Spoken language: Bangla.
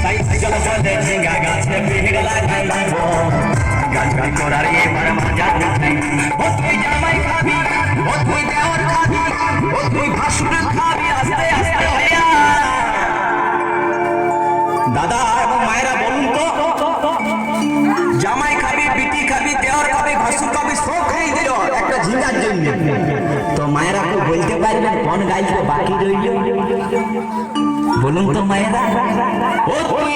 তাই চলো চলে ঝিঙ্গা গাছে ভিড় লাগাই গাছ করার এবার মজা নাই ও তুই জামাই খাবি ও তুই দেওয়ার খাবি ও তুই ভাসুর খাবি আস্তে আস্তে হইয়া দাদা এবং মায়েরা বলুন তো জামাই খাবি বিটি খাবি দেওয়ার খাবি ভাসুর খাবি সব খাই দিল একটা ঝিঙ্গার জন্য তো মায়েরা তো বলতে পারবেন কোন গাইতে বাকি রইল বলুন তো মায়েরা ও তুই